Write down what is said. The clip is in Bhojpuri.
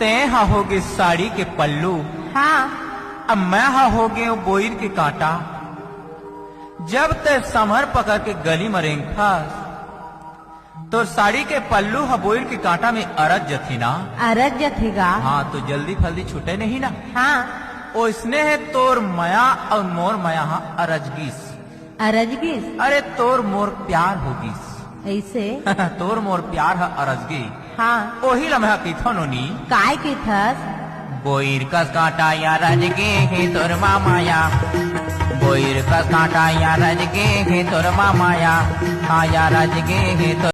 ते हा होगे साड़ी के पल्लू, हाँ अब मैं हा होगे बोईर के कांटा। जब ते समर पकड़ के गली मरेंग फंस, तो साड़ी के पल्लू हा बोईर के कांटा में अरज जथी ना। अरज जथेगा। हाँ तो जल्दी फल्दी छूटे नहीं ना। हाँ ओसने है तोर मया और मोर मया हा अरजगीस। अरजगिस अरे तोर मोर प्यार होगीस। ऐसे। तोर मोर प्यार हा अरजगी। हाँ ओही लम्हा की नोनी काय की थस। बोईर कस कांटा या रजगे है तोर मामाया, बोईर कस कांटा या रजगे है तोर मामाया, हाँ या रजगे है तोर